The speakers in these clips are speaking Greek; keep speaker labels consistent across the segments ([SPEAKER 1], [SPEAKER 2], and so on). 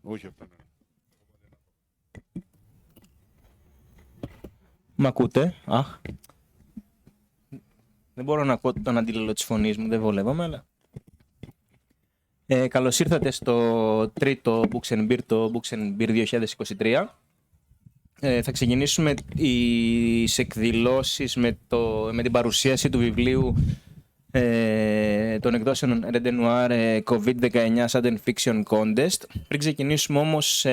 [SPEAKER 1] Όχι αυτά.
[SPEAKER 2] Μ' ακούτε? Αχ. Δεν μπορώ να ακούω τον αντίλαλο της φωνής μου, δεν βολεύομαι, αλλά... Καλώς ήρθατε στο τρίτο Books and Beer, το Books and Beer 2023. Θα ξεκινήσουμε τις εκδηλώσεις με την παρουσίαση του βιβλίου των εκδόσεων Red Noir COVID-19 Sudden Fiction Contest. Πριν ξεκινήσουμε όμως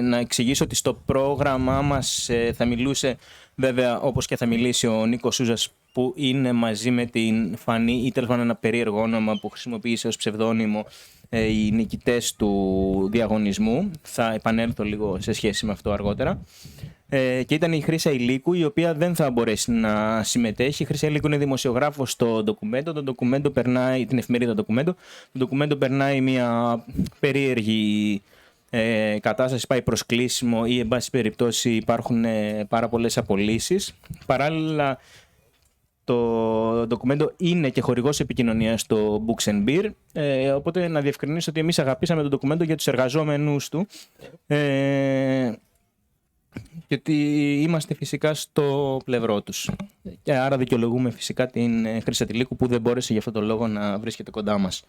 [SPEAKER 2] να εξηγήσω ότι στο πρόγραμμά μας θα μιλούσε, βέβαια όπως και θα μιλήσει ο Νίκος Σούζας, που είναι μαζί με την Φανή ή τέλος πάντων ένα περίεργο όνομα που χρησιμοποίησε ως ψευδόνυμο οι νικητές του διαγωνισμού. Θα επανέλθω λίγο σε σχέση με αυτό αργότερα. Και ήταν η Χρύσα Ηλίκου, η οποία δεν θα μπορέσει να συμμετέχει. Η Χρύσα Ηλίκου είναι δημοσιογράφος στο ντοκουμέντο. Το ντοκουμέντο περνάει, την εφημερίδα ντοκουμέντο. Το ντοκουμέντο περνάει μια περίεργη κατάσταση, πάει προς κλείσιμο ή εν πάση περιπτώσει υπάρχουν πάρα πολλές απολύσεις. Παράλληλα, το ντοκουμέντο είναι και χορηγός επικοινωνίας στο Books and Beer, οπότε να διευκρινίσω ότι εμείς αγαπήσαμε το ντοκουμέντο για τους εργαζόμενους του και ότι είμαστε φυσικά στο πλευρό τους. Και άρα δικαιολογούμε φυσικά την Χρύσα Ηλίκου που δεν μπόρεσε για αυτόν τον λόγο να βρίσκεται κοντά μας.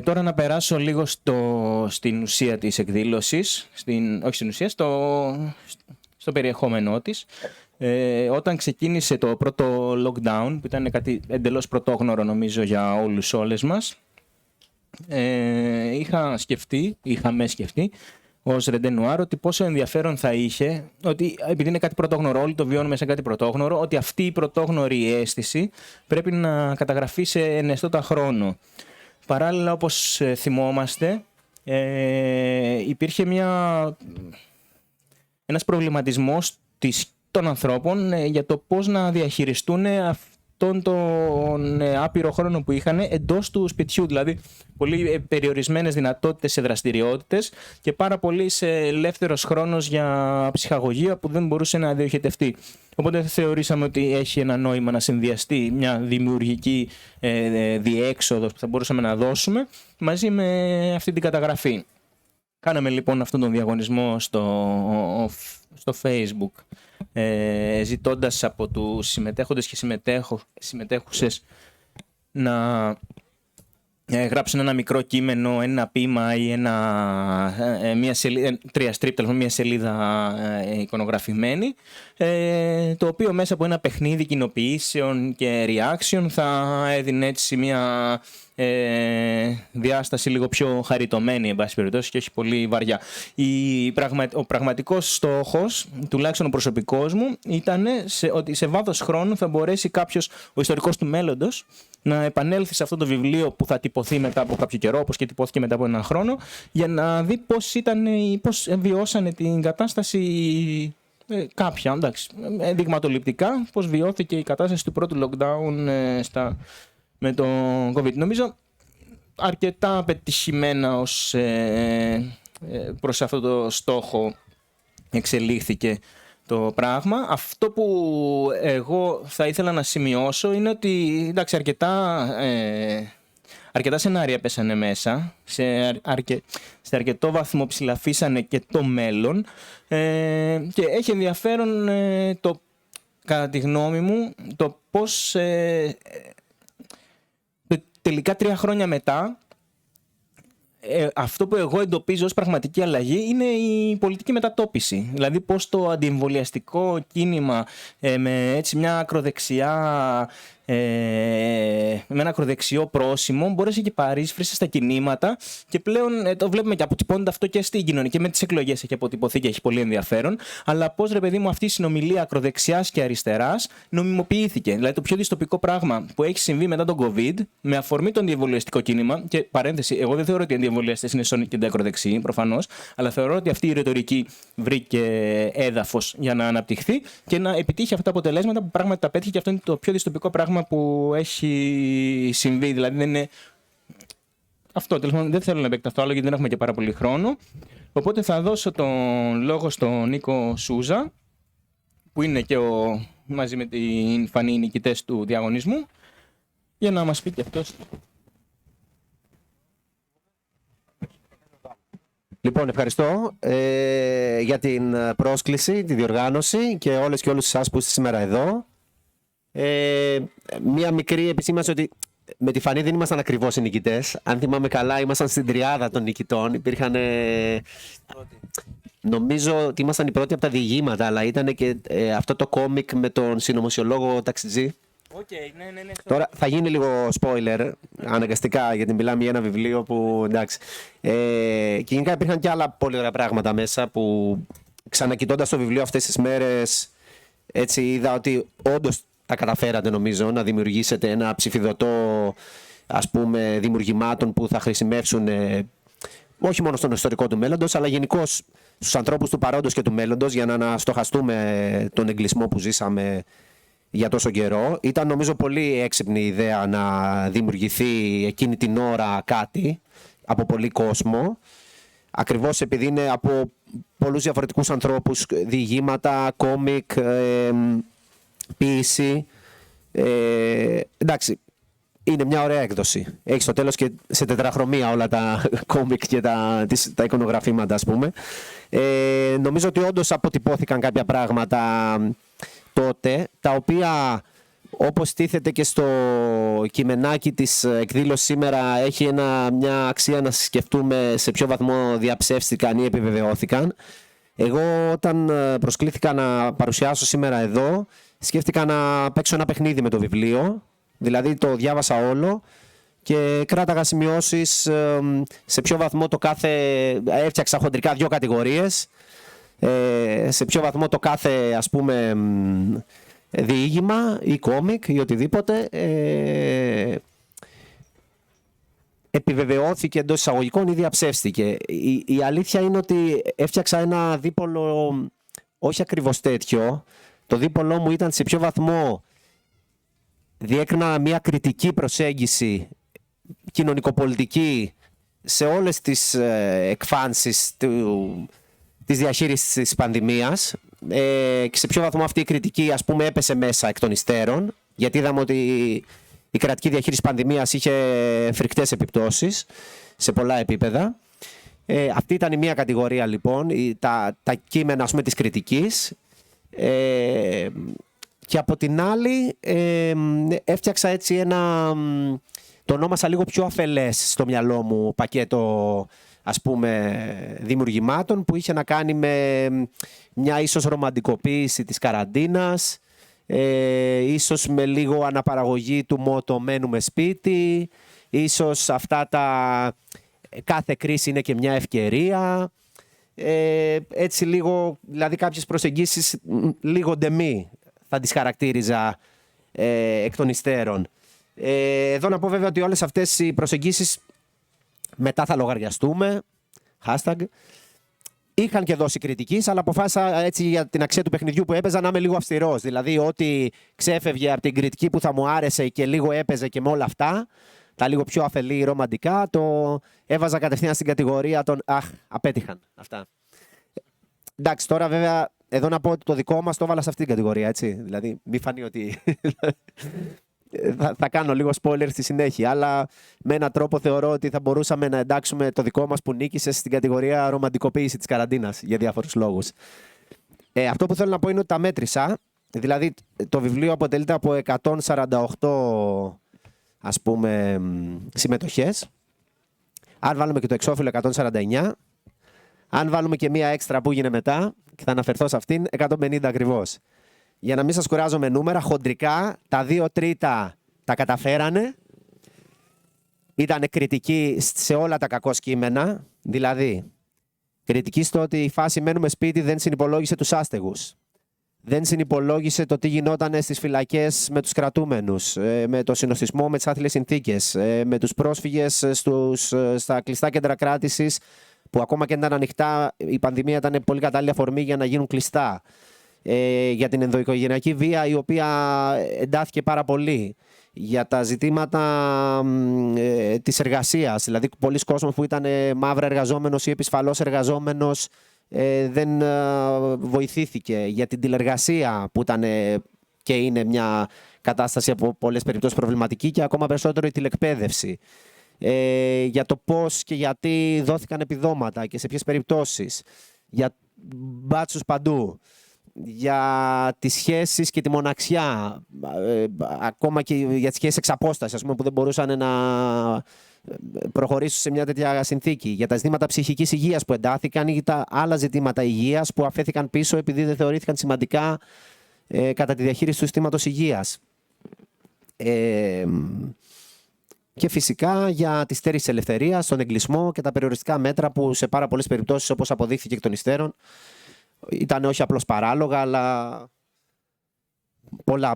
[SPEAKER 2] Τώρα να περάσω λίγο στην ουσία της εκδήλωσης, όχι στην ουσία, στο περιεχόμενό της. Όταν ξεκίνησε το πρώτο lockdown, που ήταν κάτι εντελώς πρωτόγνωρο νομίζω για όλες μας, είχαμε σκεφτεί ως Red Noir ότι πόσο ενδιαφέρον θα είχε, ότι επειδή είναι κάτι πρωτόγνωρο, όλοι το βιώνουμε σε κάτι πρωτόγνωρο, ότι αυτή η πρωτόγνωρη αίσθηση πρέπει να καταγραφεί σε ενεστώτα χρόνο. Παράλληλα, όπως θυμόμαστε, υπήρχε ένας προβληματισμός των ανθρώπων για το πώς να διαχειριστούν αυτόν τον άπειρο χρόνο που είχαν εντός του σπιτιού, δηλαδή πολύ περιορισμένες δυνατότητες σε δραστηριότητες και πάρα πολύ σε ελεύθερος χρόνος για ψυχαγωγία που δεν μπορούσε να διοχετευτεί. Οπότε θεωρήσαμε ότι έχει ένα νόημα να συνδυαστεί μια δημιουργική διέξοδος που θα μπορούσαμε να δώσουμε μαζί με αυτή την καταγραφή. Κάναμε λοιπόν αυτόν τον διαγωνισμό στο Facebook, ζητώντας από τους συμμετέχοντες και συμμετέχουσες να γράψουν ένα μικρό κείμενο, ένα ποίημα ή τρία στρίπ, μια σελίδα εικονογραφημένη, το οποίο μέσα από ένα παιχνίδι κοινοποιήσεων και reaction θα έδινε έτσι μια διάσταση λίγο πιο χαριτωμένη, εν πάση περιπτώσει, και όχι πολύ βαριά. Ο πραγματικός στόχος, τουλάχιστον ο προσωπικός μου, ήταν ότι σε βάθος χρόνου θα μπορέσει κάποιος, ο ιστορικός του μέλλοντος, να επανέλθει σε αυτό το βιβλίο που θα τυπωθεί μετά από κάποιο καιρό, όπως και τυπώθηκε μετά από έναν χρόνο, για να δει πώς βιώσανε την κατάσταση κάποια, εντάξει, δειγματοληπτικά, πώς βιώθηκε η κατάσταση του πρώτου lockdown με το COVID. Νομίζω αρκετά πετυχημένα προς αυτό το στόχο εξελίχθηκε το πράγμα. Αυτό που εγώ θα ήθελα να σημειώσω είναι ότι, εντάξει, αρκετά σενάρια πέσανε μέσα, σε αρκετό βαθμό ψηλαφίσανε και το μέλλον, και έχει ενδιαφέρον κατά τη γνώμη μου το πώς τελικά 3 χρόνια μετά αυτό που εγώ εντοπίζω ως πραγματική αλλαγή είναι η πολιτική μετατόπιση. Δηλαδή πώς το αντιεμβολιαστικό κίνημα με έτσι μια ακροδεξιά, με ένα ακροδεξιό πρόσημο μπόρεσε και παρίσφρισε στα κινήματα και πλέον το βλέπουμε και αποτυπώνεται αυτό και στην κοινωνία και με τις εκλογές έχει αποτυπωθεί και έχει πολύ ενδιαφέρον, αλλά πώς, ρε παιδί μου, αυτή η συνομιλία ακροδεξιάς και αριστεράς νομιμοποιήθηκε. Δηλαδή το πιο δυστοπικό πράγμα που έχει συμβεί μετά τον COVID με αφορμή το αντιεμβολιαστικό κίνημα, και παρένθεση, εγώ δεν θεωρώ ότι οι αντιεμβολιαστές είναι σώνοι και ακροδεξιοί προφανώς, αλλά θεωρώ ότι αυτή η ρητορική βρήκε έδαφος για να αναπτυχθεί και να επιτύχει αυτά τα αποτελέσματα που πράγματι τα πέτυχε, και αυτό είναι το πιο δυστοπικό πράγμα που έχει συμβεί. Δηλαδή δεν είναι αυτό. Τέλος πάντων, δεν θέλω να επεκταθώ άλλο γιατί δεν έχουμε και πάρα πολύ χρόνο. Οπότε θα δώσω τον λόγο στον Νίκο Σούζα, που είναι και μαζί με την Φανή νικητές του διαγωνισμού, για να μας πει και αυτός.
[SPEAKER 1] Λοιπόν, ευχαριστώ για την πρόσκληση, τη διοργάνωση και όλες και όλους εσάς που είστε σήμερα εδώ. Μία μικρή επισήμανση ότι με τη Φανή δεν ήμασταν ακριβώς οι νικητές. Αν θυμάμαι καλά, ήμασταν στην τριάδα των νικητών. Υπήρχαν. Νομίζω ότι ήμασταν οι πρώτοι από τα διηγήματα, αλλά ήταν και αυτό το κόμικ με τον συνωμοσιολόγο Ταξιτζή.
[SPEAKER 2] Ναι.
[SPEAKER 1] Τώρα θα γίνει λίγο spoiler αναγκαστικά, γιατί μιλάμε για ένα βιβλίο που εντάξει. Και γενικά υπήρχαν και άλλα πολύ ωραία πράγματα μέσα που ξανακοιτώντας το βιβλίο αυτές τις μέρες, έτσι είδα ότι όντως τα καταφέρατε, νομίζω, να δημιουργήσετε ένα ψηφιδωτό, ας πούμε, δημιουργημάτων που θα χρησιμεύσουν όχι μόνο στον ιστορικό του μέλλοντος, αλλά γενικώς στους ανθρώπους του παρόντος και του μέλλοντος, για να αναστοχαστούμε τον εγκλισμό που ζήσαμε για τόσο καιρό. Ήταν, νομίζω, πολύ έξυπνη ιδέα να δημιουργηθεί εκείνη την ώρα κάτι από πολύ κόσμο, ακριβώς επειδή είναι από πολλούς διαφορετικούς ανθρώπους, διηγήματα, κόμικ, ποίηση. Εντάξει, είναι μια ωραία έκδοση. Έχει στο τέλος και σε τετραχρωμία όλα τα κόμικ και τα εικονογραφήματα, ας πούμε. Νομίζω ότι όντως αποτυπώθηκαν κάποια πράγματα τότε, τα οποία, όπως τίθεται και στο κειμενάκι της εκδήλωσης σήμερα, έχει μια αξία να σκεφτούμε σε ποιο βαθμό διαψεύστηκαν ή επιβεβαιώθηκαν. Εγώ, όταν προσκλήθηκα να παρουσιάσω σήμερα εδώ, σκέφτηκα να παίξω ένα παιχνίδι με το βιβλίο. Δηλαδή το διάβασα όλο και κράταγα σημειώσεις σε ποιο βαθμό το κάθε... Έφτιαξα χοντρικά 2 κατηγορίες. Σε ποιο βαθμό το κάθε, ας πούμε, διήγημα ή κόμικ ή οτιδήποτε επιβεβαιώθηκε εντός εισαγωγικών ή διαψεύστηκε. Η αλήθεια είναι ότι έφτιαξα ένα δίπολο όχι ακριβώς τέτοιο. Το δίπολό μου ήταν σε ποιο βαθμό διέκρινα μια κριτική προσέγγιση κοινωνικοπολιτική σε όλες τις εκφάνσεις της διαχείρισης της πανδημίας, και σε ποιο βαθμό αυτή η κριτική, ας πούμε, έπεσε μέσα εκ των υστέρων, γιατί είδαμε ότι η κρατική διαχείριση πανδημίας είχε φρικτές επιπτώσεις σε πολλά επίπεδα. Αυτή ήταν η μία κατηγορία, λοιπόν, τα κείμενα, ας πούμε, της κριτικής. Και από την άλλη έφτιαξα έτσι το ονόμασα λίγο πιο αφελές στο μυαλό μου πακέτο, ας πούμε, δημιουργημάτων που είχε να κάνει με μια ίσως ρομαντικοποίηση της καραντίνας, ίσως με λίγο αναπαραγωγή του μότο «μένουμε σπίτι», ίσως αυτά κάθε κρίση είναι και μια ευκαιρία, έτσι λίγο, δηλαδή κάποιες προσεγγίσεις λίγο ντεμή θα τις χαρακτήριζα εκ των υστέρων. Εδώ να πω βέβαια ότι όλες αυτές οι προσεγγίσεις μετά θα λογαριαστούμε, hashtag, είχαν και δώσει κριτικής, αλλά αποφάσισα έτσι για την αξία του παιχνιδιού που έπαιζα να είμαι λίγο αυστηρός. Δηλαδή ό,τι ξέφευγε από την κριτική που θα μου άρεσε και λίγο έπαιζε και με όλα αυτά, τα λίγο πιο αφελή ρομαντικά, το έβαζα κατευθείαν στην κατηγορία των «αχ, απέτυχαν» αυτά. Εντάξει, τώρα βέβαια εδώ να πω ότι το δικό μας το έβαλα σε αυτή την κατηγορία, έτσι. Δηλαδή μη φανεί ότι θα κάνω λίγο spoiler στη συνέχεια, αλλά με έναν τρόπο θεωρώ ότι θα μπορούσαμε να εντάξουμε το δικό μας που νίκησε στην κατηγορία ρομαντικοποίηση της καραντίνας για διάφορους λόγους. Αυτό που θέλω να πω είναι ότι τα μέτρησα. Δηλαδή το βιβλίο αποτελείται από 148, ας πούμε, συμμετοχές. Αν βάλουμε και το εξώφυλλο, 149. Αν βάλουμε και μία έξτρα που έγινε μετά, και θα αναφερθώ σε αυτήν, 150 ακριβώς. Για να μην σας κουράζω με νούμερα, χοντρικά τα 2 τρίτα τα καταφέρανε. Ήταν κριτική σε όλα τα κακό κείμενα. Δηλαδή, κριτική στο ότι η φάση «μένουμε σπίτι» δεν συνυπολόγισε τους άστεγους. Δεν συνυπολόγισε το τι γινόταν στις φυλακές με τους κρατούμενους, με το συνοστισμό, με τις άθλιες συνθήκες, με τους πρόσφυγες στα κλειστά κέντρα κράτησης, που ακόμα και αν ήταν ανοιχτά, η πανδημία ήταν πολύ κατάλληλη αφορμή για να γίνουν κλειστά. Για την ενδοοικογενειακή βία, η οποία εντάθηκε πάρα πολύ. Για τα ζητήματα της εργασίας. Δηλαδή, πολλοί κόσμος που ήταν μαύρα εργαζόμενος ή επισφαλώς εργαζόμενος δεν βοηθήθηκε. Για την τηλεργασία, που ήταν και είναι μια κατάσταση από πολλές περιπτώσεις προβληματική, και ακόμα περισσότερο η τηλεκπαίδευση. για το πώς και γιατί δόθηκαν επιδόματα και σε ποιες περιπτώσεις, για μπάτσους παντού, για τις σχέσεις και τη μοναξιά, ακόμα και για τις σχέσεις εξ απόστασης, ας πούμε, που δεν μπορούσαν να προχωρήσουν σε μια τέτοια συνθήκη, για τα ζητήματα ψυχικής υγείας που εντάθηκαν ή τα άλλα ζητήματα υγείας που αφέθηκαν πίσω επειδή δεν θεωρήθηκαν σημαντικά κατά τη διαχείριση του συστήματος υγείας. Και φυσικά για τη στέρηση της ελευθερίας, τον εγκλισμό και τα περιοριστικά μέτρα που σε πάρα πολλές περιπτώσεις, όπως αποδείχθηκε εκ των υστέρων, ήταν όχι απλώς παράλογα, αλλά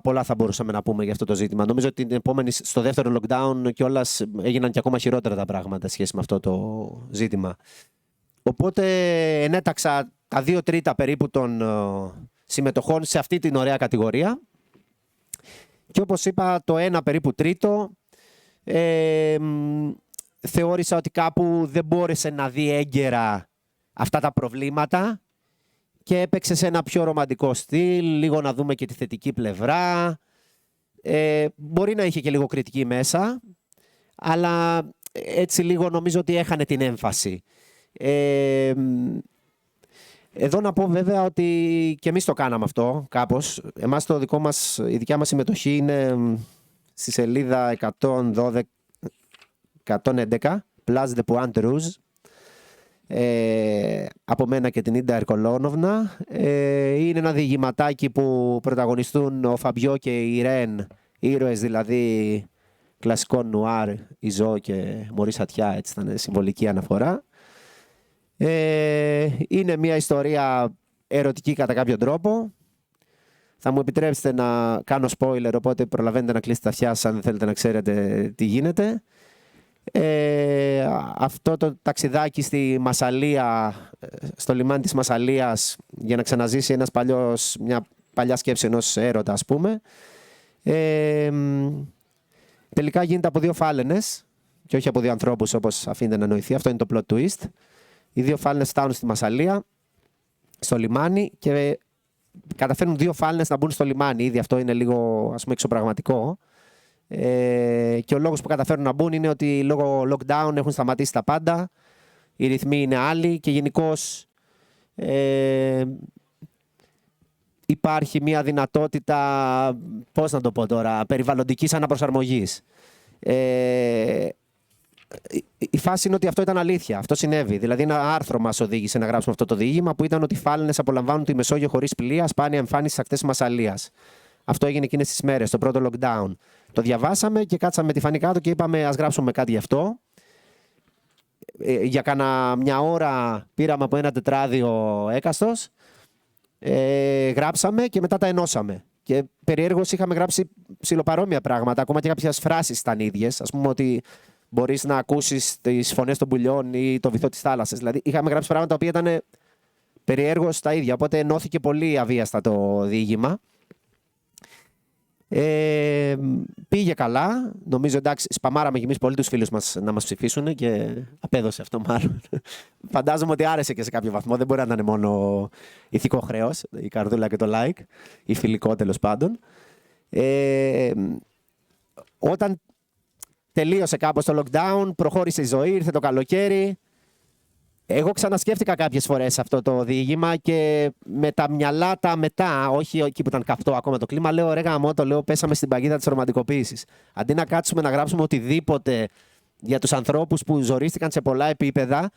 [SPEAKER 1] πολλά θα μπορούσαμε να πούμε για αυτό το ζήτημα. Νομίζω ότι στο δεύτερο lockdown κιόλας έγιναν και ακόμα χειρότερα τα πράγματα σχέση με αυτό το ζήτημα. Οπότε ενέταξα τα 2/3 περίπου των συμμετοχών σε αυτή την ωραία κατηγορία. Και όπως είπα, το 1 περίπου τρίτο θεώρησα ότι κάπου δεν μπόρεσε να δει έγκαιρα αυτά τα προβλήματα και έπαιξε σε ένα πιο ρομαντικό στυλ, λίγο να δούμε και τη θετική πλευρά. Μπορεί να είχε και λίγο κριτική μέσα, αλλά έτσι λίγο νομίζω ότι έχανε την έμφαση. Εδώ να πω βέβαια ότι και εμείς το κάναμε αυτό κάπως. Εμάς η δικιά μας συμμετοχή είναι στη σελίδα 111, Place de Pointe Rouge, από μένα και την Ίντα Ερκολόνοβνα. Είναι ένα διηγηματάκι που πρωταγωνιστούν ο Φαμπιό και η Ρεν, ήρωες δηλαδή κλασικό νουάρ, η Ζω και Μωρή Σατιά, έτσι ήταν συμβολική αναφορά. Είναι μια ιστορία ερωτική κατά κάποιο τρόπο. Θα μου επιτρέψετε να κάνω spoiler, οπότε προλαβαίνετε να κλείσετε τα αυτιά σας αν δεν θέλετε να ξέρετε τι γίνεται. Αυτό το ταξιδάκι στη Μασσαλία, στο λιμάνι της Μασσαλίας, για να ξαναζήσει μια παλιά σκέψη ενός έρωτα, ας πούμε, τελικά γίνεται από 2 φάλαινες και όχι από 2 ανθρώπους όπως αφήνεται να εννοηθεί. Αυτό είναι το plot twist. Οι 2 φάλαινες φτάνουν στη Μασσαλία, στο λιμάνι, και καταφέρνουν 2 φάλαινες να μπουν στο λιμάνι. Ήδη αυτό είναι λίγο, ας πούμε, εξωπραγματικό. Και ο λόγος που καταφέρουν να μπουν είναι ότι λόγω lockdown έχουν σταματήσει τα πάντα, οι ρυθμοί είναι άλλοι και γενικώς υπάρχει μια δυνατότητα, πώς να το πω τώρα, περιβαλλοντικής αναπροσαρμογής. Η φάση είναι ότι αυτό ήταν αλήθεια, αυτό συνέβη. Δηλαδή, ένα άρθρο μας οδήγησε να γράψουμε αυτό το διήγημα που ήταν ότι οι φάλαινες απολαμβάνουν τη Μεσόγειο χωρίς πλοία, σπάνια εμφάνιση στις ακτές της Μασσαλίας. Αυτό έγινε εκείνες τις μέρες, το πρώτο lockdown. Το διαβάσαμε και κάτσαμε με τη Φανή κάτω και είπαμε ας γράψουμε κάτι γι' αυτό. Για κάνα μια ώρα πήραμε από ένα τετράδιο έκαστος, γράψαμε και μετά τα ενώσαμε. Και περιέργως είχαμε γράψει ψιλοπαρόμοια πράγματα, ακόμα και κάποιες φράσεις ήταν ίδιες. Ας πούμε ότι μπορείς να ακούσεις τις φωνές των πουλιών ή το βυθό της θάλασσας. Δηλαδή είχαμε γράψει πράγματα τα οποία ήταν περιέργως τα ίδια, οπότε ενώθηκε πολύ αβίαστα το διήγημα. Πήγε καλά. Νομίζω εντάξει, σπαμάραμε κι εμείς πολύ τους φίλους μας να μας ψηφίσουν και απέδωσε αυτό μάλλον. Φαντάζομαι ότι άρεσε και σε κάποιο βαθμό. Δεν μπορεί να είναι μόνο ηθικό χρέος, η καρδούλα και το like, ή φιλικό τέλος πάντων. Όταν τελείωσε κάπως το lockdown, προχώρησε η ζωή, ήρθε το καλοκαίρι. Εγώ ξανασκέφτηκα κάποιες φορές αυτό το διήγημα και με τα μυαλά τα μετά, όχι εκεί που ήταν καυτό ακόμα το κλίμα, λέω ρε γαμώ, το λέω πέσαμε στην παγίδα της ρομαντικοποίησης. Αντί να κάτσουμε να γράψουμε οτιδήποτε για τους ανθρώπους που ζορίστηκαν σε πολλά επίπεδα,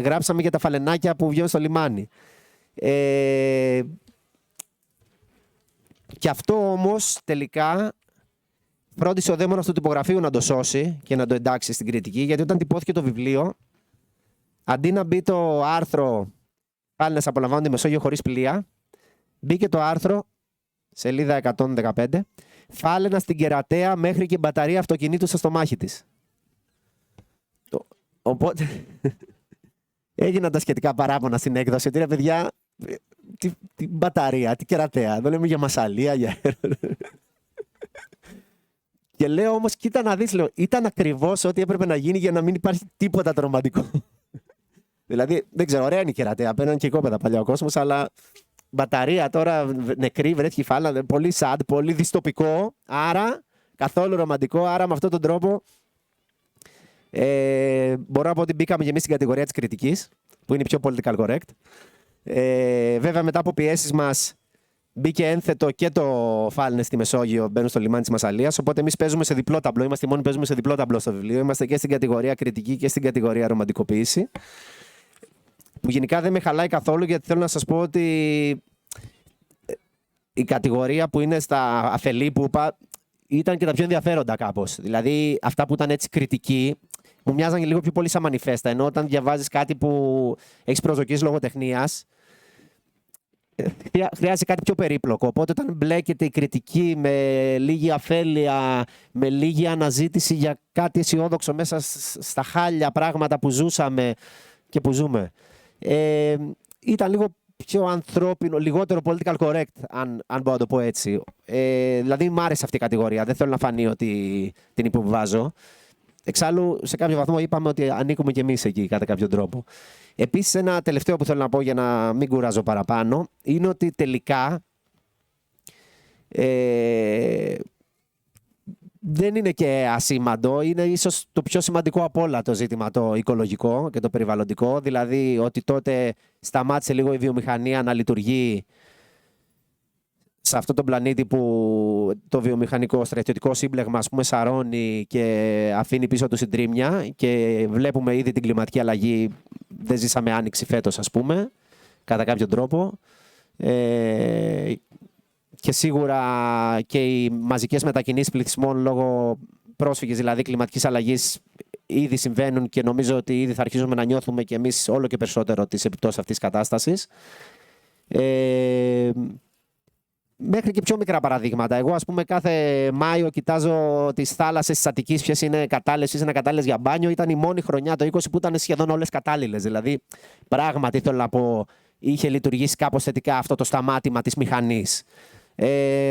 [SPEAKER 1] γράψαμε για τα φαλενάκια που βγαίνουν στο λιμάνι. Και αυτό όμως τελικά φρόντισε ο δαίμονας του τυπογραφείου να το σώσει και να το εντάξει στην κριτική, γιατί όταν τυπώθηκε το βιβλίο, αντί να μπει το άρθρο «Φάλαινες απολαμβάνουν τη Μεσόγειο χωρίς πλοία», μπήκε το άρθρο, σελίδα 115, «Φάλαινα στην Κερατέα μέχρι και η μπαταρία αυτοκινήτου στο στομάχι της». Οπότε έγιναν τα σχετικά παράπονα στην έκδοση, ότι ρε παιδιά, τι μπαταρία, τι Κερατέα, εδώ λέμε για Μασσαλία, για... Και λέω όμως, κοίτα να δεις, λέω, ήταν ακριβώς ό,τι έπρεπε να γίνει για να μην υπάρχει τίποτα το ρομαντικό. Δηλαδή, δεν ξέρω, ωραία είναι η Κερατέα, παίρνουν και οικόπεδα παλιά ο κόσμος, αλλά μπαταρία τώρα νεκρή, βρέθηκε φάλα, πολύ sad, πολύ δυστοπικό, άρα καθόλου ρομαντικό, άρα με αυτόν τον τρόπο Μπορώ να πω ότι μπήκαμε και εμείς στην κατηγορία της κριτικής, που είναι πιο political correct. Βέβαια, μετά από πιέσεις μας, μπήκε ένθετο και το Φάλνες στη Μεσόγειο, μπαίνουν στο λιμάνι της Μασσαλίας. Οπότε εμείς παίζουμε σε διπλό ταμπλό. Είμαστε οι μόνοι που παίζουμε σε διπλό ταμπλό στο βιβλίο. Είμαστε και στην κατηγορία κριτική και στην κατηγορία ρομαντικοποίηση. Που γενικά δεν με χαλάει καθόλου, γιατί θέλω να σας πω ότι η κατηγορία που είναι στα αφελή που είπα ήταν και τα πιο ενδιαφέροντα κάπως. Δηλαδή, αυτά που ήταν έτσι κριτική μου μοιάζαν λίγο πιο πολύ σαν μανιφέστα. Ενώ όταν διαβάζεις κάτι που έχεις προσδοκίες λογοτεχνίας, χρειάζεται κάτι πιο περίπλοκο. Οπότε, όταν μπλέκεται η κριτική με λίγη αφέλεια, με λίγη αναζήτηση για κάτι αισιόδοξο μέσα στα χάλια πράγματα που ζούσαμε και που ζούμε, ήταν λίγο πιο ανθρώπινο, λιγότερο political correct, αν μπορώ να το πω έτσι. Δηλαδή, μου άρεσε αυτή η κατηγορία. Δεν θέλω να φανεί ότι την υποβιβάζω. Εξάλλου, σε κάποιο βαθμό είπαμε ότι ανήκουμε κι εμείς εκεί, κατά κάποιο τρόπο. Επίσης, ένα τελευταίο που θέλω να πω για να μην κουράζω παραπάνω, είναι ότι τελικά δεν είναι και ασήμαντο, είναι ίσως το πιο σημαντικό από όλα το ζήτημα το οικολογικό και το περιβαλλοντικό. Δηλαδή ότι τότε σταμάτησε λίγο η βιομηχανία να λειτουργεί σε αυτό τον πλανήτη που το βιομηχανικό στρατιωτικό σύμπλεγμα, ας πούμε, σαρώνει και αφήνει πίσω του συντρίμμια, και βλέπουμε ήδη την κλιματική αλλαγή. Δεν ζήσαμε άνοιξη φέτος, ας πούμε, κατά κάποιο τρόπο. Και σίγουρα και οι μαζικές μετακινήσεις πληθυσμών λόγω πρόσφυγης, δηλαδή κλιματικής αλλαγής, ήδη συμβαίνουν, και νομίζω ότι ήδη θα αρχίσουμε να νιώθουμε και εμείς όλο και περισσότερο τις επιπτώσεις αυτής της κατάστασης. Μέχρι και πιο μικρά παραδείγματα. Εγώ, ας πούμε, κάθε Μάιο κοιτάζω τις θάλασσες της Αττικής, ποιες είναι κατάλληλες, ποιες είναι κατάλληλες για μπάνιο. Ήταν η μόνη χρονιά, το 20, που ήταν σχεδόν όλες κατάλληλες. Δηλαδή, πράγματι, θέλω να πω, είχε λειτουργήσει κάπως θετικά αυτό το σταμάτημα της μηχανής.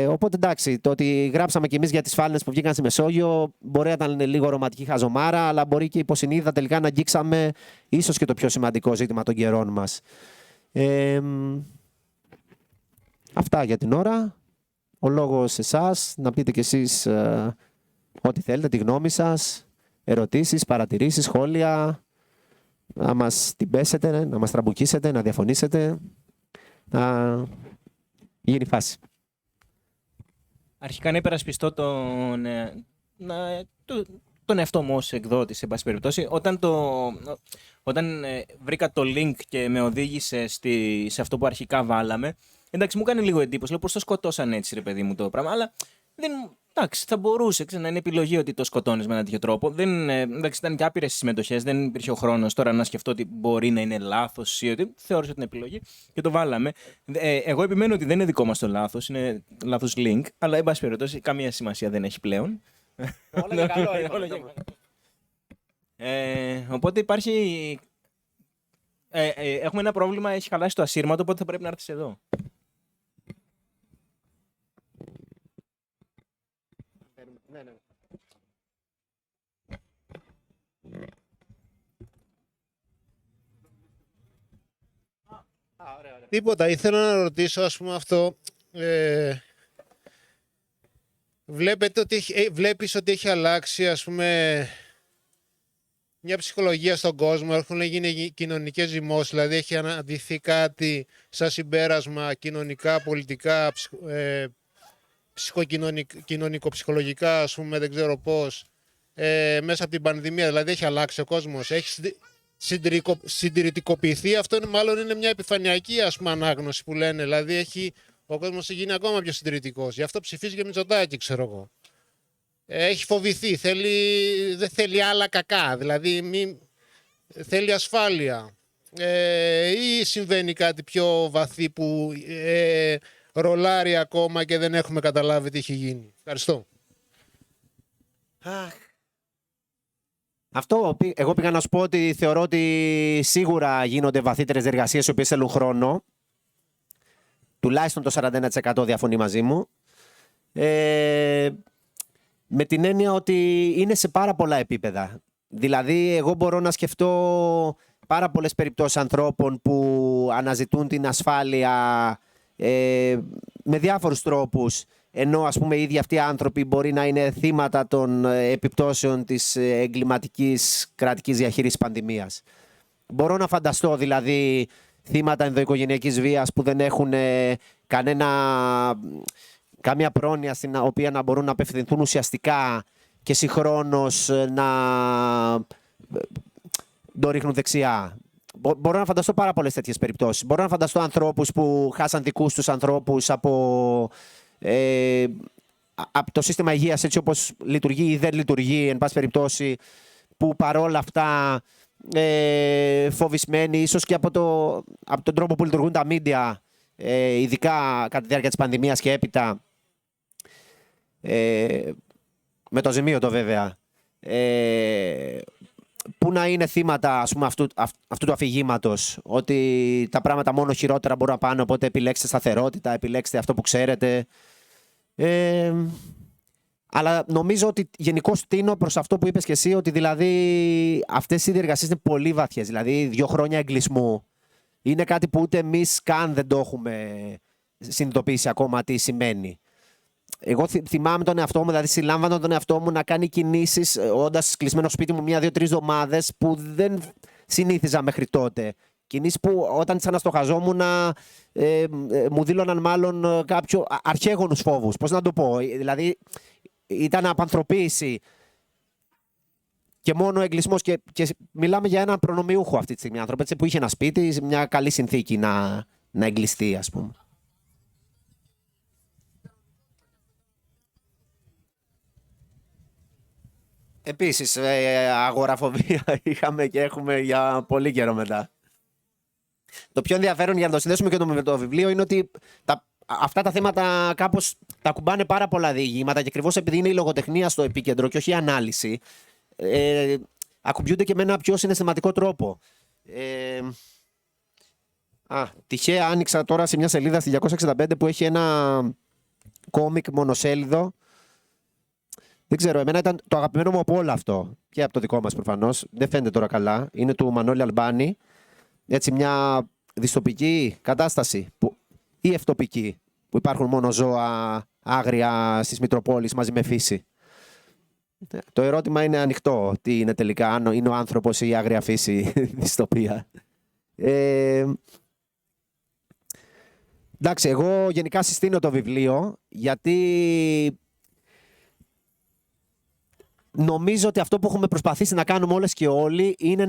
[SPEAKER 1] Οπότε, εντάξει, το ότι γράψαμε κι εμείς για τις φάλαινες που βγήκαν στη Μεσόγειο μπορεί να ήταν λίγο ρομαντική χαζομάρα, αλλά μπορεί και υποσυνείδητα τελικά να αγγίξαμε ίσως και το πιο σημαντικό ζήτημα των καιρών μας. Αυτά για την ώρα. Ο λόγος σε εσάς, να πείτε κι εσείς ό,τι θέλετε, τη γνώμη σας, ερωτήσεις, παρατηρήσεις, σχόλια, να μας την πέσετε, να μας τραμπουκίσετε, να διαφωνήσετε, να γίνει φάση.
[SPEAKER 2] Αρχικά να υπερασπιστώ τον εαυτό μου ως εκδότης, σε πάση περιπτώσει. Όταν βρήκα το link και με οδήγησε σε αυτό που αρχικά βάλαμε, εντάξει, μου κάνει λίγο εντύπωση. Λέω, πώς το σκοτώσαν έτσι, ρε παιδί μου, το πράγμα. Αλλά εντάξει, θα μπορούσε να είναι επιλογή ότι το σκοτώνεις με έναν τέτοιο τρόπο. Εντάξει, ήταν και άπειρες συμμετοχές, δεν υπήρχε ο χρόνος τώρα να σκεφτώ ότι μπορεί να είναι λάθος ή ότι θεώρησα την επιλογή και το βάλαμε. Εγώ επιμένω ότι δεν είναι δικό μας το λάθος, είναι λάθος link, αλλά εν πάση περιπτώσει καμία σημασία δεν έχει πλέον.
[SPEAKER 1] Όλα για καλό,
[SPEAKER 2] οπότε υπάρχει. Έχουμε ένα πρόβλημα, έχει χαλάσει το ασύρματο, οπότε θα πρέπει να έρθεις εδώ.
[SPEAKER 1] Ναι.
[SPEAKER 3] Τίποτα, ήθελα να ρωτήσω, ας πούμε, αυτό. Βλέπεις ότι έχει αλλάξει, ας πούμε, μια ψυχολογία στον κόσμο, έχουν γίνει κοινωνικές ζυμώσεις, δηλαδή έχει αναδυθεί κάτι σαν συμπέρασμα κοινωνικά, πολιτικά, κοινωνικο-ψυχολογικά, ας πούμε, δεν ξέρω πώς, μέσα από την πανδημία, δηλαδή έχει αλλάξει ο κόσμος, έχει συντηρητικοποιηθεί. Αυτό μάλλον είναι μια επιφανειακή, ας πούμε, ανάγνωση που λένε, δηλαδή ο κόσμος έχει γίνει ακόμα πιο συντηρητικός, γι' αυτό ψηφίζει και Μητσοτάκη, ξέρω εγώ. Έχει φοβηθεί, δεν θέλει άλλα κακά, δηλαδή θέλει ασφάλεια, ή συμβαίνει κάτι πιο βαθύ που ρολάρει ακόμα και δεν έχουμε καταλάβει τι έχει γίνει. Ευχαριστώ.
[SPEAKER 1] Αυτό, εγώ πήγα να σου πω ότι θεωρώ ότι σίγουρα γίνονται βαθύτερες διεργασίες οι οποίες θέλουν χρόνο. Τουλάχιστον το 41% διαφωνεί μαζί μου. Με την έννοια ότι είναι σε πάρα πολλά επίπεδα. Δηλαδή, εγώ μπορώ να σκεφτώ πάρα πολλές περιπτώσεις ανθρώπων που αναζητούν την ασφάλεια με διάφορους τρόπους. ενώ ας πούμε οι ίδιοι αυτοί οι άνθρωποι μπορεί να είναι θύματα των επιπτώσεων της εγκληματικής κρατικής διαχείρισης πανδημίας. Μπορώ να φανταστώ δηλαδή θύματα ενδοοικογενειακής βίας που δεν έχουν καμία πρόνοια στην οποία να μπορούν να απευθυνθούν ουσιαστικά και συγχρόνως να το ρίχνουν δεξιά. Μπορώ να φανταστώ πάρα πολλές τέτοιες περιπτώσεις. Μπορώ να φανταστώ ανθρώπους που χάσαν δικούς τους ανθρώπους από το σύστημα υγείας έτσι όπως λειτουργεί ή δεν λειτουργεί, εν πάση περιπτώσει, που παρόλα αυτά φοβισμένοι, ίσως και από τον τρόπο που λειτουργούν τα media, ειδικά κατά τη διάρκεια της πανδημίας και έπειτα, με το ζημίωτο βέβαια, που να είναι θύματα ας πούμε, αυτού του αφηγήματος, ότι τα πράγματα μόνο χειρότερα μπορούν να πάνε, οπότε επιλέξτε σταθερότητα, επιλέξτε αυτό που ξέρετε. Αλλά νομίζω ότι γενικώς τείνω προς αυτό που είπες και εσύ, ότι δηλαδή αυτές οι διεργασίες είναι πολύ βαθιές. Δηλαδή 2 χρόνια εγκλισμού είναι κάτι που ούτε εμείς καν δεν το έχουμε συνειδητοποιήσει ακόμα τι σημαίνει. Εγώ θυμάμαι τον εαυτό μου, δηλαδή συλλάμβανα τον εαυτό μου να κάνει κινήσεις όντας κλεισμένο στο σπίτι μου 1, 2, 3 εβδομάδες που δεν συνήθιζα μέχρι τότε. Κινήσεις που όταν τις αναστοχαζόμουν μου δήλωναν μάλλον κάποιο αρχαίγονους φόβους. Πώς να το πω, δηλαδή ήταν απανθρωποίηση και μόνο εγκλισμός και μιλάμε για έναν προνομιούχο αυτή τη στιγμή άνθρωπο που είχε ένα σπίτι, μια καλή συνθήκη να εγκλειστεί ας πούμε. Επίσης, αγοραφοβία είχαμε και έχουμε για πολύ καιρό μετά. Το πιο ενδιαφέρον για να το συνδέσουμε και με το βιβλίο είναι ότι αυτά τα θέματα κάπως τα κουμπάνε πάρα πολλά διηγήματα και ακριβώς επειδή είναι η λογοτεχνία στο επίκεντρο και όχι η ανάλυση, ακουμπιούνται και με ένα πιο συναισθηματικό τρόπο. Τυχαία άνοιξα τώρα σε μια σελίδα στη 265 που έχει ένα κόμικ μονοσέλιδο. Δεν ξέρω, εμένα ήταν το αγαπημένο μου από όλο αυτό. Και από το δικό μας προφανώς. Δεν φαίνεται τώρα καλά. Είναι του Μανώλη Αλμπάνη. Έτσι μια δυστοπική κατάσταση ή ευτοπική, που υπάρχουν μόνο ζώα άγρια στις Μητροπόλεις μαζί με φύση. Το ερώτημα είναι ανοιχτό. Τι είναι τελικά, αν είναι ο άνθρωπος ή η άγρια φύση δυστοπία. Εντάξει, εγώ γενικά συστήνω το βιβλίο γιατί νομίζω ότι αυτό που έχουμε προσπαθήσει να κάνουμε όλες και όλοι είναι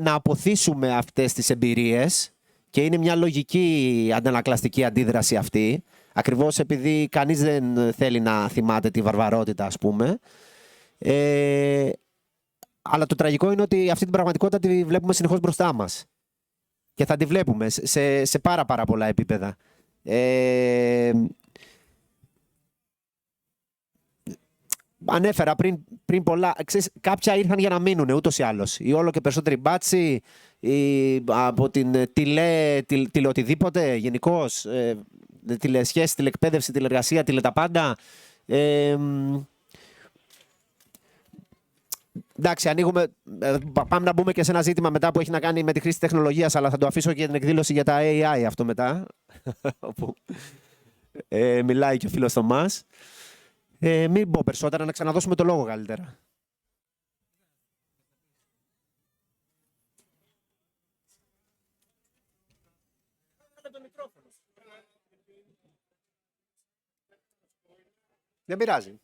[SPEAKER 1] να αποθήσουμε αυτές τις εμπειρίες και είναι μια λογική αντανακλαστική αντίδραση αυτή, ακριβώς επειδή κανείς δεν θέλει να θυμάται τη βαρβαρότητα ας πούμε. Αλλά το τραγικό είναι ότι αυτή την πραγματικότητα τη βλέπουμε συνεχώς μπροστά μας και θα τη βλέπουμε σε πάρα πολλά επίπεδα. Ανέφερα πριν πολλά. Ξέρεις, κάποια ήρθαν για να μείνουν ούτως ή άλλως. Ή όλο και περισσότεροι μπάτσι, από την τηλεοτιδήποτε γενικώς, τηλεσχέση, τηλεκπαίδευση, τηλεργασία, τηλεταπάντα. Εντάξει, πάμε να μπούμε και σε ένα ζήτημα μετά που έχει να κάνει με τη χρήση τεχνολογίας, αλλά θα το αφήσω και την εκδήλωση για τα AI αυτό μετά, όπου μιλάει και ο φίλος Θωμάς. Μην πω περισσότερα, να ξαναδώσουμε το λόγο καλύτερα. Δεν πειράζει.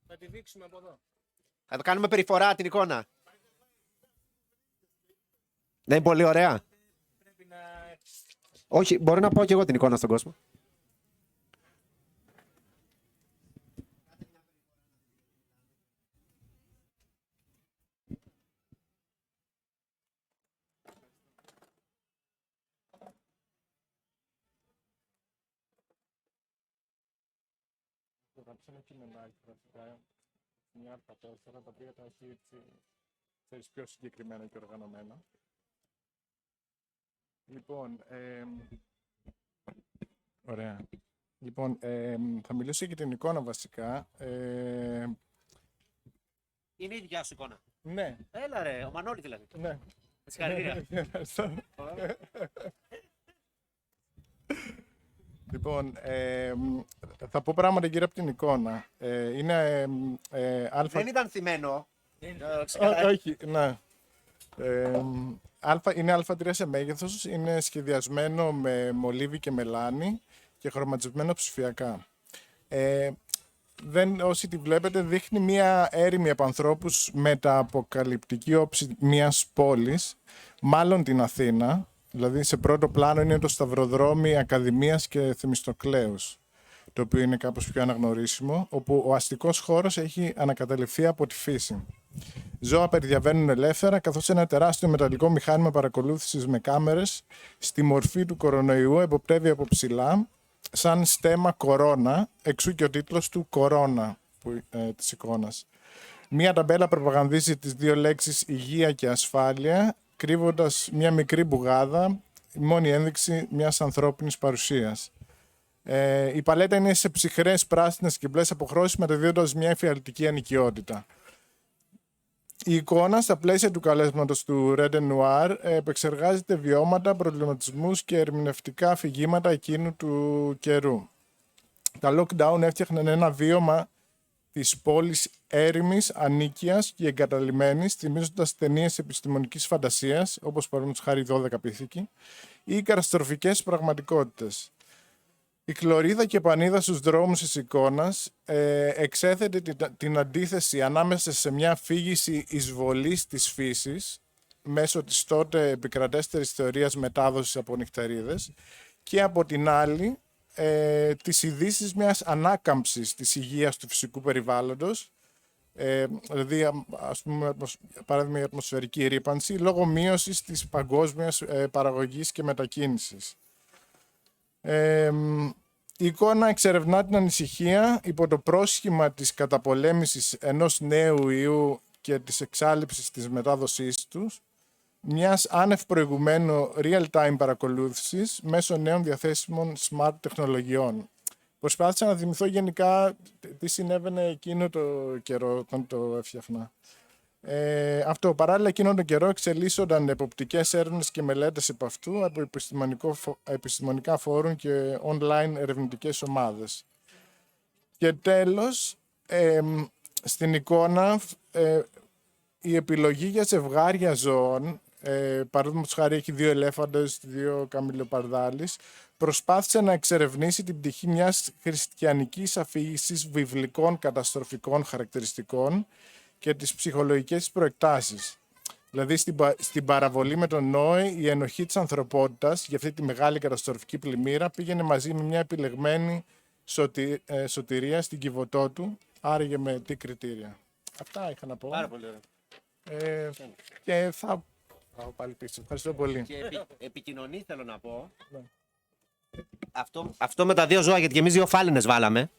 [SPEAKER 2] Θα τη δείξουμε από εδώ.
[SPEAKER 1] Θα το κάνουμε περιφορά την εικόνα. Δεν είναι πολύ ωραία. Όχι, μπορώ να πω και εγώ την εικόνα στον κόσμο.
[SPEAKER 4] Γράψα ένα κειμενάκι βασικά, μια από τα 4, τα οποία τα έχει έτσι, πιο συγκεκριμένα και οργανωμένα. Λοιπόν, ωραία. Λοιπόν, θα μιλήσω για την εικόνα βασικά.
[SPEAKER 1] Είναι η δικιά σου εικόνα.
[SPEAKER 4] Ναι.
[SPEAKER 1] Έλα ρε, ο Μανώλη δηλαδή.
[SPEAKER 4] Ναι.
[SPEAKER 1] Συγχαρητήρια.
[SPEAKER 4] Ευχαριστώ. Λοιπόν, θα πω πράγματα γύρω από την εικόνα. Είναι αλφα...
[SPEAKER 1] Δεν ήταν θυμμένο.
[SPEAKER 4] Όχι, ναι. Είναι α3 σε μέγεθος, είναι σχεδιασμένο με μολύβι και μελάνι και χρωματισμένο ψηφιακά. Όσοι τη βλέπετε, δείχνει μία έρημη από ανθρώπους μεταποκαλυπτική όψη μιας πόλης, μάλλον την Αθήνα. Δηλαδή σε πρώτο πλάνο είναι το σταυροδρόμι Ακαδημίας και Θεμιστοκλέους, το οποίο είναι κάπως πιο αναγνωρίσιμο, όπου ο αστικός χώρος έχει ανακαταληφθεί από τη φύση. Ζώα περιδιαβαίνουν ελεύθερα, καθώς ένα τεράστιο μεταλλικό μηχάνημα παρακολούθησης με κάμερες στη μορφή του κορονοϊού εποπτεύει από ψηλά, σαν στέμμα κορώνα, εξού και ο τίτλος του «Κορώνα» της εικόνας. Μία ταμπέλα προπαγανδίζει τις δύο λέξεις «υγεία» και «ασφάλεια», κρύβοντας μια μικρή μπουγάδα, η μόνη ένδειξη μιας ανθρώπινης παρουσίας. Η παλέτα είναι σε ψυχρές, πράσινες και μπλες αποχρώσεις, μεταδίδοντας μια εφιαλτική ανοικιότητα. Η εικόνα, στα πλαίσια του καλέσματος του Red and Noir, επεξεργάζεται βιώματα, προβληματισμούς και ερμηνευτικά αφηγήματα εκείνου του καιρού. Τα lockdown έφτιαχναν ένα βίωμα της πόλης έρημης, ανίκειας και εγκαταλειμμένης, θυμίζοντας ταινίες επιστημονικής φαντασίας, όπως παραδείγματος χάρη 12 πίθηκοι, ή καταστροφικές πραγματικότητες. Η κλωρίδα και πανίδα στους δρόμους της εικόνας εξέθεται την αντίθεση ανάμεσα σε μια αφήγηση εισβολής της φύσης, μέσω της τότε επικρατέστερης θεωρίας μετάδοσης από νυχτερίδες, και από την άλλη τις ειδήσεις μιας ανάκαμψης της υγείας του φυσικού περιβάλλοντος, δηλαδή ας πούμε, παράδειγμα η ατμοσφαιρική ρύπανση, λόγω μείωσης της παγκόσμιας παραγωγής και μετακίνησης. Η εικόνα εξερευνά την ανησυχία υπό το πρόσχημα της καταπολέμησης ενός νέου ιού και της εξάλειψης της μετάδοσής τους, μιας άνευ προηγουμένου real-time παρακολούθησης μέσω νέων διαθέσιμων smart τεχνολογιών. Προσπάθησα να θυμηθώ γενικά τι συνέβαινε εκείνο το καιρό όταν το έφτιαχνα. Αυτό, παράλληλα εκείνον τον καιρό εξελίσσονταν εποπτικές έρευνες και μελέτες επ' αυτού από επιστημονικά φόρουμ και online ερευνητικές ομάδες. Και τέλος, στην εικόνα η επιλογή για ζευγάρια ζώων, παραδείγματος χάρη έχει 2 ελέφαντες, 2 καμιλοπαρδάλεις, προσπάθησε να εξερευνήσει την πτυχή μιας χριστιανικής αφήγησης βιβλικών καταστροφικών χαρακτηριστικών και τις ψυχολογικές προεκτάσεις. Δηλαδή στην παραβολή με τον Νόε, η ενοχή της ανθρωπότητας για αυτή τη μεγάλη καταστροφική πλημμύρα πήγαινε μαζί με μια επιλεγμένη σωτηρία στην κυβωτό του, άραγε με τι κριτήρια. Αυτά είχα να πω.
[SPEAKER 1] Πάρα πολύ ωραία.
[SPEAKER 4] Και θα πάω πάλι πίσω. Ευχαριστώ πολύ.
[SPEAKER 1] Και επικοινωνεί θέλω να πω. Αυτό με τα 2 ζώα, γιατί και εμείς 2 φάλαινες βάλαμε.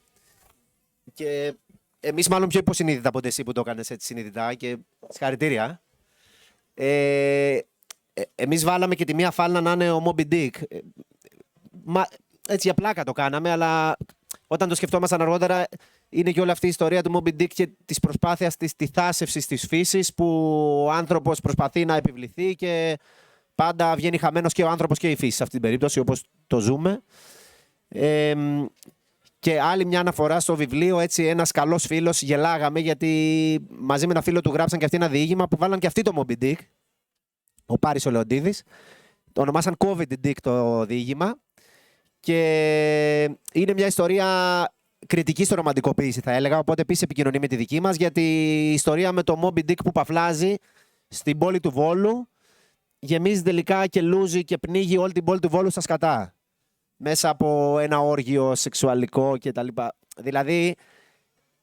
[SPEAKER 1] Και εμείς μάλλον πιο υποσυνείδητα από εσύ που το έκανες έτσι συνειδητά και συγχαρητήρια. Εμείς βάλαμε και τη μία φάλαινα να είναι ο Moby Dick. Έτσι για πλάκα το κάναμε, αλλά όταν το σκεφτόμασταν αργότερα είναι και όλη αυτή η ιστορία του Moby Dick και της προσπάθειας της θάσευσης της φύσης που ο άνθρωπος προσπαθεί να επιβληθεί και πάντα βγαίνει χαμένος και ο άνθρωπος και η φύση σε αυτή την περίπτωση, όπως το ζούμε. Και άλλη μια αναφορά στο βιβλίο, έτσι ένας καλός φίλος, γελάγαμε γιατί μαζί με ένα φίλο του γράψαν και αυτοί ένα διήγημα που βάλαν και αυτοί το Moby Dick, ο Πάρης ο Λεοντίδης. Το ονομάσαν COVID Dick το διήγημα και είναι μια ιστορία κριτική στο ρομαντικοποίηση θα έλεγα, οπότε επίσης επικοινωνεί με τη δική μας, γιατί η ιστορία με το Moby Dick που παφλάζει στην πόλη του Βόλου γεμίζει τελικά και λούζει και πνίγει όλη την πόλη του Βόλου στα σκατά. Μέσα από ένα όργιο σεξουαλικό κτλ. Δηλαδή,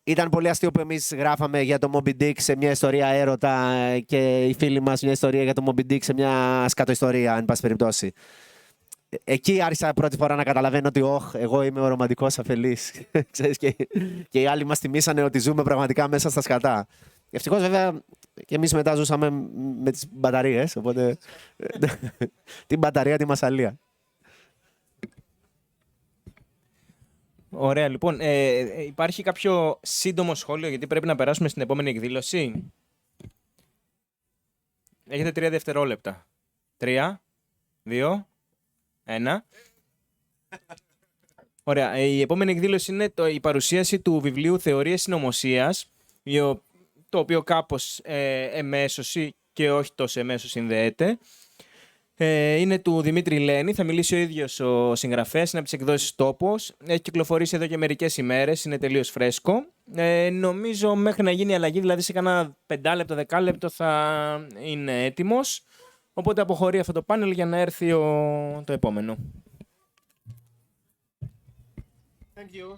[SPEAKER 1] ήταν πολύ αστείο που εμείς γράφαμε για το Moby Dick σε μια ιστορία έρωτα και οι φίλοι μας μια ιστορία για το Moby Dick σε μια σκατοϊστορία, εν πάση περιπτώσει. Εκεί άρχισα πρώτη φορά να καταλαβαίνω ότι εγώ είμαι ο ρομαντικός αφελής. Και οι άλλοι μας θυμήσανε ότι ζούμε πραγματικά μέσα στα σκατά. Ευτυχώς βέβαια και εμείς μετά ζούσαμε με τις μπαταρίες, οπότε την μπαταρία, τη μασαλία.
[SPEAKER 2] Ωραία, λοιπόν. Υπάρχει κάποιο σύντομο σχόλιο, γιατί πρέπει να περάσουμε στην επόμενη εκδήλωση. Έχετε 3 δευτερόλεπτα. 3, 2, 1. Ωραία. Η επόμενη εκδήλωση είναι η παρουσίαση του βιβλίου Θεωρίες Συνωμοσίας, το οποίο κάπως εμέσως ή και όχι τόσο εμέσως συνδέεται. Είναι του Δημήτρη Λένη, θα μιλήσει ο ίδιος ο συγγραφέας, είναι από τις εκδόσεις Τόπος. Έχει κυκλοφορήσει εδώ και μερικές ημέρες, είναι τελείως φρέσκο. Νομίζω μέχρι να γίνει η αλλαγή, δηλαδή σε κάνα 5 λεπτό, 10 λεπτό θα είναι έτοιμος. Οπότε αποχωρεί αυτό το πάνελ για να έρθει το επόμενο.
[SPEAKER 1] Thank you.